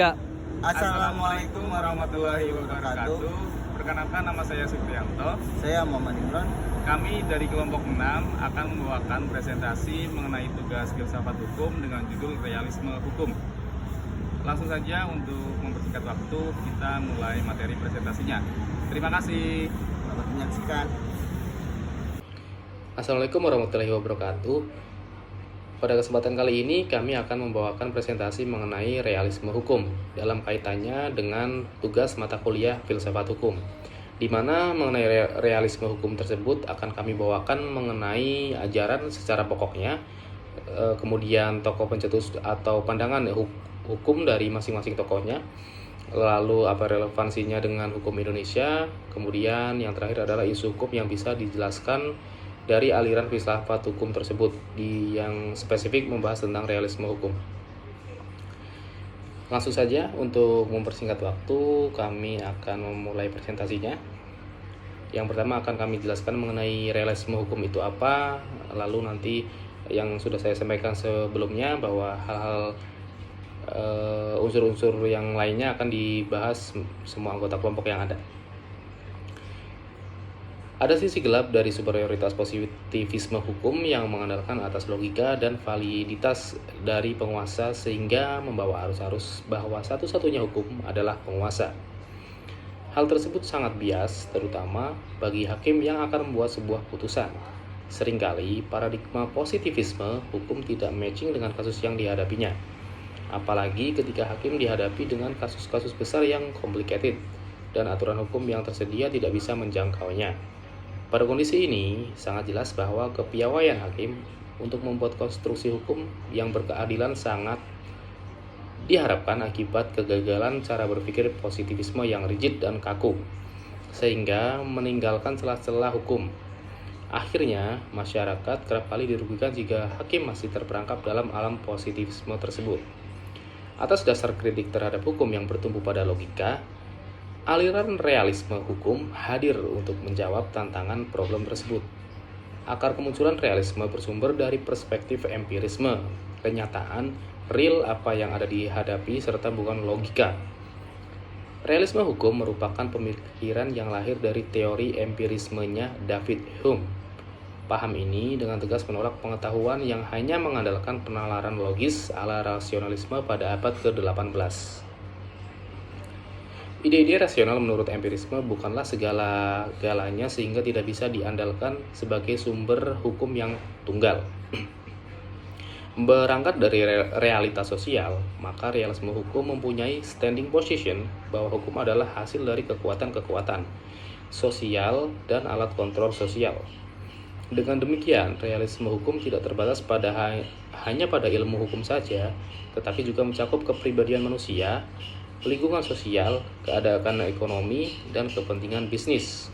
Ya, Assalamualaikum warahmatullahi wabarakatuh. Perkenalkan, nama saya Supriyanto. Saya Muhammad Imran. Kami dari kelompok 6 akan membawakan presentasi mengenai tugas filsafat hukum dengan judul Realisme Hukum. Langsung saja untuk mempersingkat waktu, kita mulai materi presentasinya. Terima kasih. Selamat menyaksikan. Assalamualaikum warahmatullahi wabarakatuh. Pada kesempatan kali ini kami akan membawakan presentasi mengenai realisme hukum dalam kaitannya dengan tugas mata kuliah filsafat hukum, di mana mengenai realisme hukum tersebut akan kami bawakan mengenai ajaran secara pokoknya, kemudian tokoh pencetus atau pandangan hukum dari masing-masing tokohnya, lalu apa relevansinya dengan hukum Indonesia, kemudian yang terakhir adalah isu hukum yang bisa dijelaskan dari aliran filsafat hukum tersebut yang spesifik membahas tentang realisme hukum. Langsung saja, untuk mempersingkat waktu, kami akan memulai presentasinya. Yang pertama akan kami jelaskan mengenai realisme hukum itu apa, lalu nanti yang sudah saya sampaikan sebelumnya bahwa hal-hal unsur-unsur yang lainnya akan dibahas semua anggota kelompok yang ada. Ada sisi gelap dari superioritas positivisme hukum yang mengandalkan atas logika dan validitas dari penguasa sehingga membawa arus-arus bahwa satu-satunya hukum adalah penguasa. Hal tersebut sangat bias, terutama bagi hakim yang akan membuat sebuah putusan. Seringkali paradigma positivisme hukum tidak matching dengan kasus yang dihadapinya. Apalagi ketika hakim dihadapi dengan kasus-kasus besar yang complicated dan aturan hukum yang tersedia tidak bisa menjangkaunya. Pada kondisi ini, sangat jelas bahwa kepiawaian hakim untuk membuat konstruksi hukum yang berkeadilan sangat diharapkan akibat kegagalan cara berpikir positivisme yang rigid dan kaku, sehingga meninggalkan celah-celah hukum. Akhirnya, masyarakat kerap kali dirugikan jika hakim masih terperangkap dalam alam positivisme tersebut. Atas dasar kritik terhadap hukum yang bertumbuh pada logika, aliran realisme hukum hadir untuk menjawab tantangan problem tersebut. Akar kemunculan realisme bersumber dari perspektif empirisme, kenyataan, real apa yang ada dihadapi serta bukan logika. Realisme hukum merupakan pemikiran yang lahir dari teori empirismenya David Hume. Paham ini dengan tegas menolak pengetahuan yang hanya mengandalkan penalaran logis ala rasionalisme pada abad ke-18. Ide-ide rasional menurut empirisme bukanlah segala-galanya sehingga tidak bisa diandalkan sebagai sumber hukum yang tunggal. Berangkat dari realitas sosial, maka realisme hukum mempunyai standing position bahwa hukum adalah hasil dari kekuatan-kekuatan sosial dan alat kontrol sosial. Dengan demikian, realisme hukum tidak terbatas hanya pada ilmu hukum saja, tetapi juga mencakup kepribadian manusia, lingkungan sosial, keadaan ekonomi, dan kepentingan bisnis.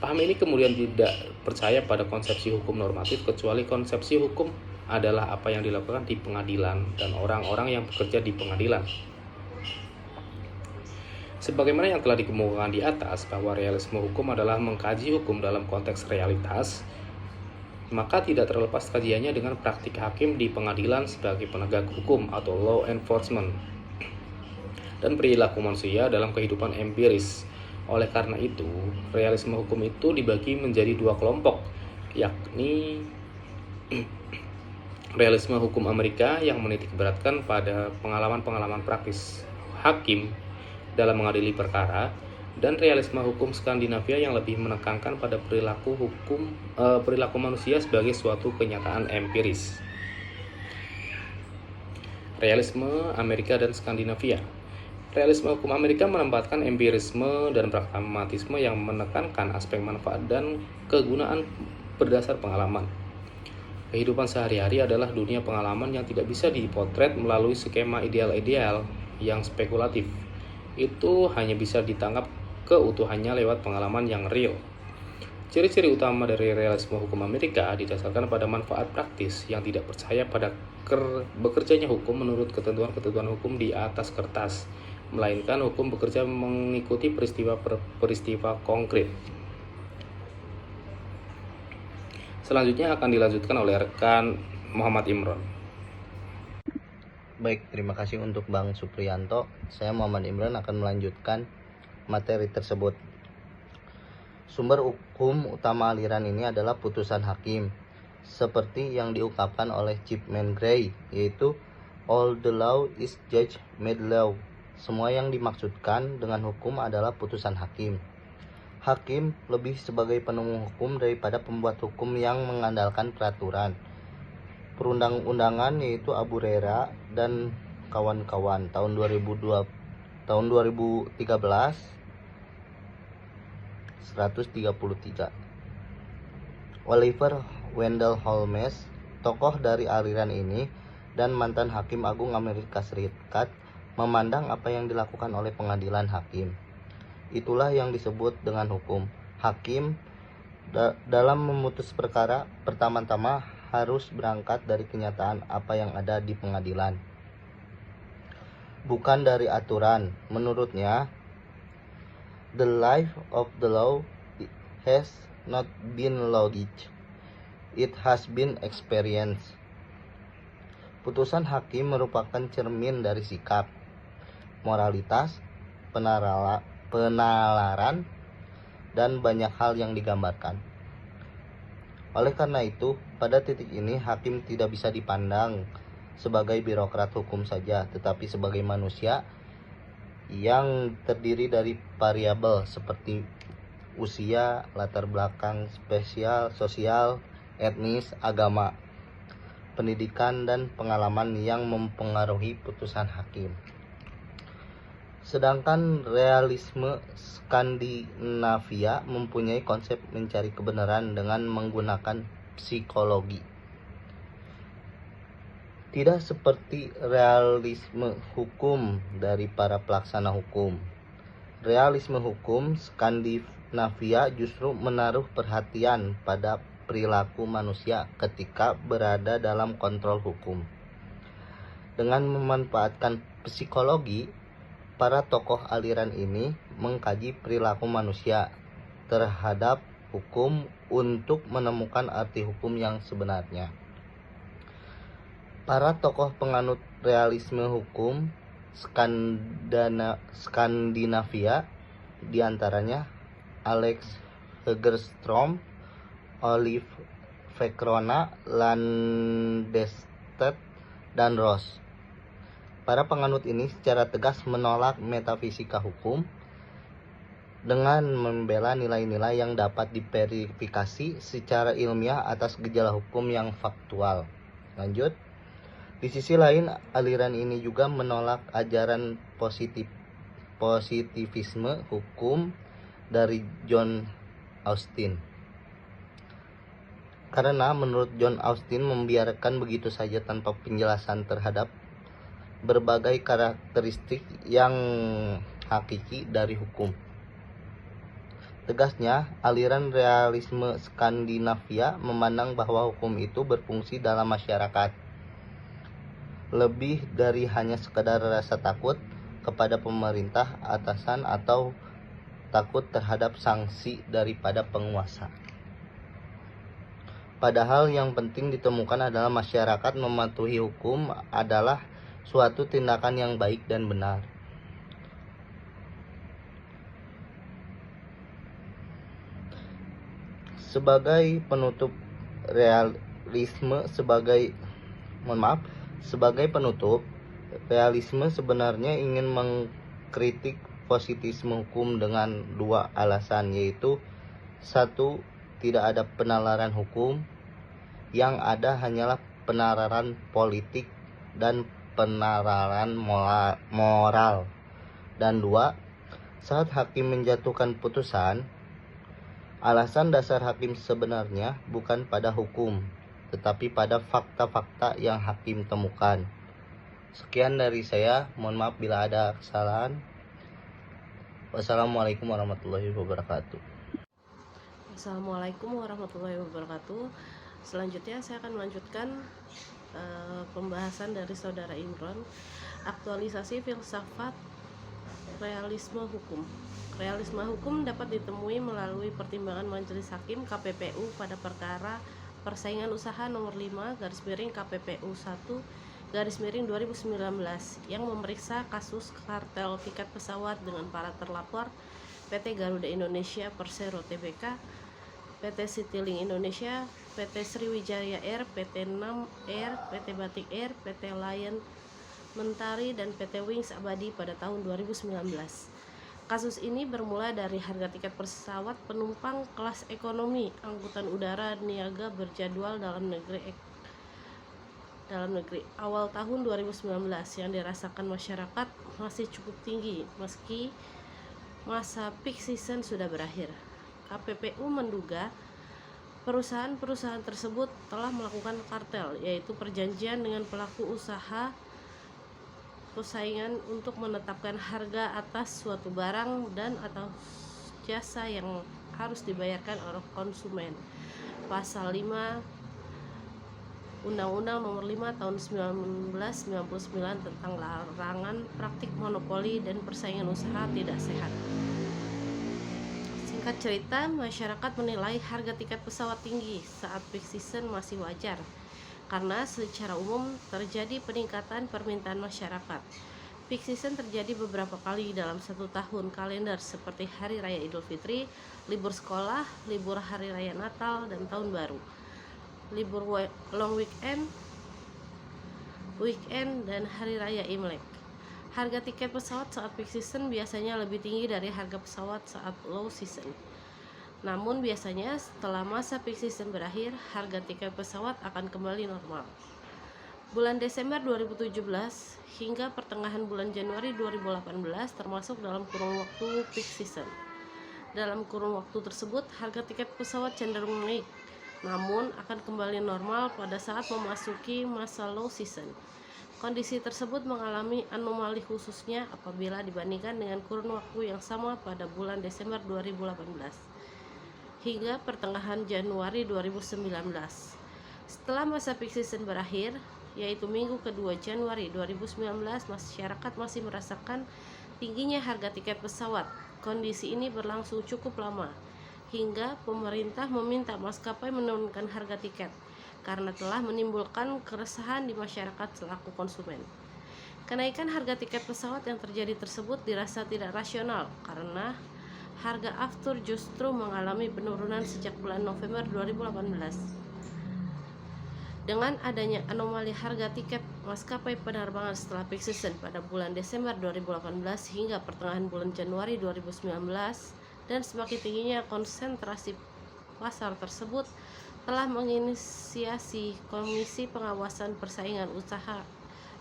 Paham ini kemudian tidak percaya pada konsepsi hukum normatif kecuali konsepsi hukum adalah apa yang dilakukan di pengadilan dan orang-orang yang bekerja di pengadilan. Sebagaimana yang telah dikemukakan di atas bahwa realisme hukum adalah mengkaji hukum dalam konteks realitas, maka tidak terlepas kajiannya dengan praktik hakim di pengadilan sebagai penegak hukum atau law enforcement dan perilaku manusia dalam kehidupan empiris. Oleh karena itu, realisme hukum itu dibagi menjadi dua kelompok, yakni realisme hukum Amerika yang menitik beratkan pada pengalaman-pengalaman praktis hakim dalam mengadili perkara, dan realisme hukum Skandinavia yang lebih menekankan pada perilaku manusia sebagai suatu kenyataan empiris. Realisme Amerika dan Skandinavia. Realisme hukum Amerika menempatkan empirisme dan pragmatisme yang menekankan aspek manfaat dan kegunaan berdasar pengalaman. Kehidupan sehari-hari adalah dunia pengalaman yang tidak bisa dipotret melalui skema ideal-ideal yang spekulatif. Itu hanya bisa ditangkap keutuhannya lewat pengalaman yang real. Ciri-ciri utama dari realisme hukum Amerika didasarkan pada manfaat praktis yang tidak percaya pada bekerjanya hukum menurut ketentuan-ketentuan hukum di atas kertas, melainkan hukum bekerja mengikuti peristiwa konkret. Selanjutnya akan dilanjutkan oleh rekan Muhammad Imran. Baik, terima kasih untuk Bang Supriyanto. Saya Muhammad Imran akan melanjutkan materi tersebut. Sumber hukum utama aliran ini adalah putusan hakim, seperti yang diungkapkan oleh Chipman Gray, yaitu all the law is judge made law. Semua yang dimaksudkan dengan hukum adalah putusan hakim. Hakim lebih sebagai penemu hukum daripada pembuat hukum yang mengandalkan peraturan perundang-undangan, yaitu Abu Rera dan kawan-kawan tahun 2013 133. Oliver Wendell Holmes, tokoh dari aliran ini dan mantan hakim agung Amerika Serikat, memandang apa yang dilakukan oleh pengadilan hakim. Itulah yang disebut dengan hukum. Hakim dalam memutus perkara pertama-tama harus berangkat dari kenyataan apa yang ada di pengadilan, bukan dari aturan. Menurutnya, the life of the law has not been logic, it has been experience. Putusan hakim merupakan cermin dari sikap, moralitas, penalaran, dan banyak hal yang digambarkan. Oleh karena itu, pada titik ini hakim tidak bisa dipandang sebagai birokrat hukum saja, tetapi sebagai manusia yang terdiri dari variabel seperti usia, latar belakang spesial, sosial, etnis, agama, pendidikan, dan pengalaman yang mempengaruhi putusan hakim. Sedangkan realisme Skandinavia mempunyai konsep mencari kebenaran dengan menggunakan psikologi. Tidak seperti realisme hukum dari para pelaksana hukum. Realisme hukum Skandinavia justru menaruh perhatian pada perilaku manusia ketika berada dalam kontrol hukum. Dengan memanfaatkan psikologi, para tokoh aliran ini mengkaji perilaku manusia terhadap hukum untuk menemukan arti hukum yang sebenarnya. Para tokoh penganut realisme hukum Skandinavia, diantaranya Alex Hegerström, Olive Veckrona, Landstedt, dan Ross. Para penganut ini secara tegas menolak metafisika hukum dengan membela nilai-nilai yang dapat diverifikasi secara ilmiah atas gejala hukum yang faktual. Lanjut. Di sisi lain, aliran ini juga menolak ajaran positivisme hukum dari John Austin. Karena menurut John Austin membiarkan begitu saja tanpa penjelasan terhadap berbagai karakteristik yang hakiki dari hukum. Tegasnya, aliran realisme Skandinavia memandang bahwa hukum itu berfungsi dalam masyarakat, lebih dari hanya sekadar rasa takut kepada pemerintah, atasan, atau takut terhadap sanksi daripada penguasa. Padahal yang penting ditemukan adalah masyarakat mematuhi hukum adalah suatu tindakan yang baik dan benar. Sebagai penutup realisme sebenarnya ingin mengkritik positivisme hukum dengan dua alasan, yaitu satu, tidak ada penalaran hukum, yang ada hanyalah penalaran politik dan penalaran moral. Dan dua, saat hakim menjatuhkan putusan, alasan dasar hakim sebenarnya bukan pada hukum, tetapi pada fakta-fakta yang hakim temukan. Sekian dari saya, mohon maaf bila ada kesalahan. Wassalamualaikum warahmatullahi wabarakatuh. Assalamualaikum warahmatullahi wabarakatuh. Selanjutnya saya akan melanjutkan pembahasan dari Saudara Imran, aktualisasi filsafat realisme hukum. Realisme hukum dapat ditemui melalui pertimbangan Majelis Hakim KPPU pada perkara persaingan usaha nomor 5 /KPPU 1 2019 yang memeriksa kasus kartel tiket pesawat dengan para terlapor PT Garuda Indonesia Persero Tbk, PT Citylink Indonesia, PT Sriwijaya Air, PT Nam Air, PT Batik Air, PT Lion Mentari, dan PT Wings Abadi pada tahun 2019. Kasus ini bermula dari harga tiket pesawat penumpang kelas ekonomi angkutan udara niaga berjadwal dalam negeri awal tahun 2019 yang dirasakan masyarakat masih cukup tinggi meski masa peak season sudah berakhir. KPPU menduga perusahaan-perusahaan tersebut telah melakukan kartel, yaitu perjanjian dengan pelaku usaha persaingan untuk menetapkan harga atas suatu barang dan atau jasa yang harus dibayarkan oleh konsumen. Pasal 5 Undang-Undang Nomor 5 Tahun 1999 tentang larangan praktik monopoli dan persaingan usaha tidak sehat. Singkat cerita, masyarakat menilai harga tiket pesawat tinggi saat peak season masih wajar karena secara umum terjadi peningkatan permintaan masyarakat. Peak season terjadi beberapa kali dalam satu tahun kalender seperti Hari Raya Idul Fitri, libur sekolah, libur Hari Raya Natal dan Tahun Baru, libur long weekend dan Hari Raya Imlek. Harga tiket pesawat saat peak season biasanya lebih tinggi dari harga pesawat saat low season. Namun biasanya setelah masa peak season berakhir, harga tiket pesawat akan kembali normal. Bulan Desember 2017 hingga pertengahan bulan Januari 2018 termasuk dalam kurun waktu peak season. Dalam kurun waktu tersebut, harga tiket pesawat cenderung naik, namun akan kembali normal pada saat memasuki masa low season. Kondisi tersebut mengalami anomali khususnya apabila dibandingkan dengan kurun waktu yang sama pada bulan Desember 2018 hingga pertengahan Januari 2019. Setelah masa peak season berakhir, yaitu minggu kedua Januari 2019, masyarakat masih merasakan tingginya harga tiket pesawat. Kondisi ini berlangsung cukup lama, hingga pemerintah meminta maskapai menurunkan harga tiket karena telah menimbulkan keresahan di masyarakat selaku konsumen. Kenaikan harga tiket pesawat yang terjadi tersebut dirasa tidak rasional karena harga aftur justru mengalami penurunan sejak bulan November 2018. Dengan adanya anomali harga tiket maskapai penerbangan setelah peak season pada bulan Desember 2018 hingga pertengahan bulan Januari 2019 dan semakin tingginya konsentrasi pasar tersebut telah menginisiasi Komisi Pengawasan Persaingan Usaha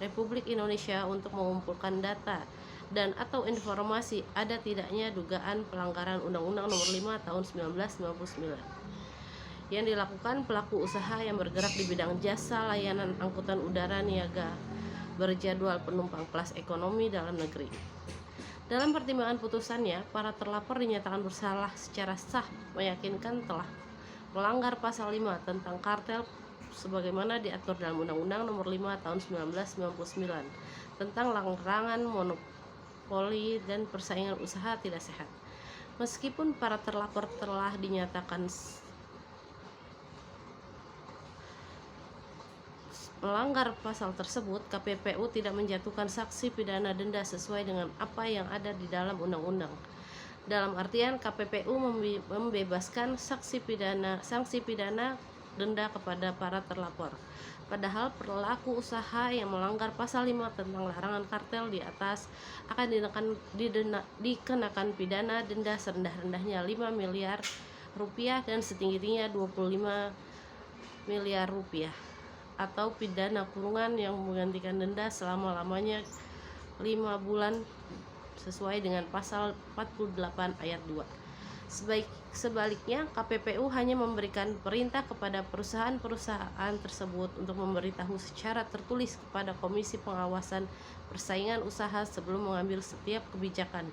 Republik Indonesia untuk mengumpulkan data dan atau informasi ada tidaknya dugaan pelanggaran Undang-Undang Nomor 5 Tahun 1999 yang dilakukan pelaku usaha yang bergerak di bidang jasa layanan angkutan udara niaga berjadwal penumpang kelas ekonomi dalam negeri. Dalam pertimbangan putusannya, para terlapor dinyatakan bersalah secara sah meyakinkan telah melanggar pasal 5 tentang kartel sebagaimana diatur dalam Undang-Undang Nomor 5 Tahun 1999 tentang larangan monopoli dan persaingan usaha tidak sehat. Meskipun para terlapor telah dinyatakan melanggar pasal tersebut, KPPU tidak menjatuhkan sanksi pidana denda sesuai dengan apa yang ada di dalam undang-undang. Dalam artian KPPU membebaskan sanksi pidana denda kepada para terlapor. Padahal pelaku usaha yang melanggar pasal 5 tentang larangan kartel di atas akan dikenakan pidana denda serendah-rendahnya 5 miliar rupiah dan setinggi-tingginya 25 miliar rupiah atau pidana kurungan yang menggantikan denda selama-lamanya 5 bulan sesuai dengan pasal 48 ayat 2. Sebaliknya, KPPU hanya memberikan perintah kepada perusahaan-perusahaan tersebut untuk memberitahu secara tertulis kepada Komisi Pengawasan Persaingan Usaha sebelum mengambil setiap kebijakan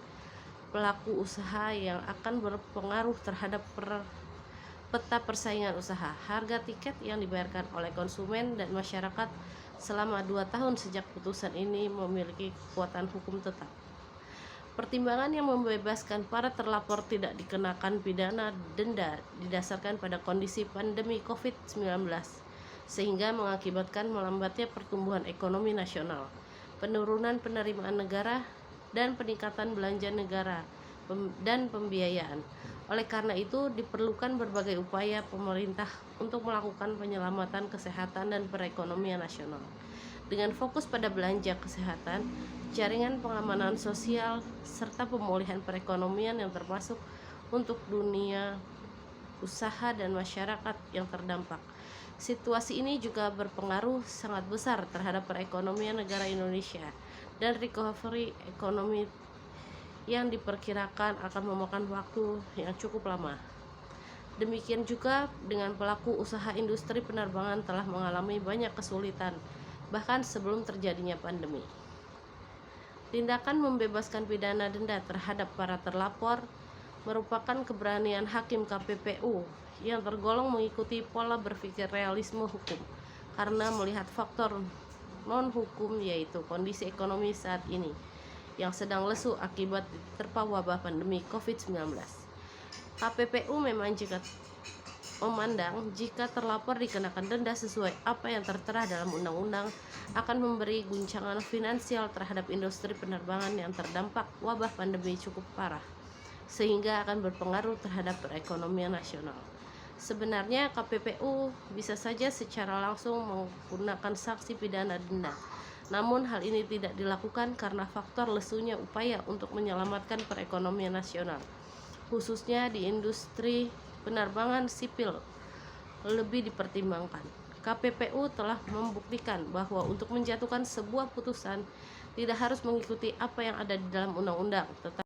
pelaku usaha yang akan berpengaruh terhadap peta persaingan usaha. Harga tiket yang dibayarkan oleh konsumen dan masyarakat selama 2 tahun sejak putusan ini memiliki kekuatan hukum tetap. Pertimbangan yang membebaskan para terlapor tidak dikenakan pidana denda didasarkan pada kondisi pandemi COVID-19 sehingga mengakibatkan melambatnya pertumbuhan ekonomi nasional, penurunan penerimaan negara, dan peningkatan belanja negara dan pembiayaan. Oleh karena itu, diperlukan berbagai upaya pemerintah untuk melakukan penyelamatan kesehatan dan perekonomian nasional. Dengan fokus pada belanja kesehatan, jaringan pengamanan sosial, serta pemulihan perekonomian yang termasuk untuk dunia usaha dan masyarakat yang terdampak. Situasi ini juga berpengaruh sangat besar terhadap perekonomian negara Indonesia dan recovery ekonomi yang diperkirakan akan memakan waktu yang cukup lama. Demikian juga dengan pelaku usaha industri penerbangan telah mengalami banyak kesulitan bahkan sebelum terjadinya pandemi. Tindakan membebaskan pidana denda terhadap para terlapor merupakan keberanian hakim KPPU yang tergolong mengikuti pola berpikir realisme hukum karena melihat faktor non-hukum, yaitu kondisi ekonomi saat ini yang sedang lesu akibat diterpa wabah pandemi COVID-19. KPPU memandang jika terlapor dikenakan denda sesuai apa yang tertera dalam undang-undang akan memberi guncangan finansial terhadap industri penerbangan yang terdampak wabah pandemi cukup parah, sehingga akan berpengaruh terhadap perekonomian nasional. Sebenarnya KPPU bisa saja secara langsung menggunakan sanksi pidana denda, namun hal ini tidak dilakukan karena faktor lesunya upaya untuk menyelamatkan perekonomian nasional, khususnya di industri penerbangan sipil, lebih dipertimbangkan. KPPU telah membuktikan bahwa untuk menjatuhkan sebuah putusan tidak harus mengikuti apa yang ada di dalam undang-undang, tetapi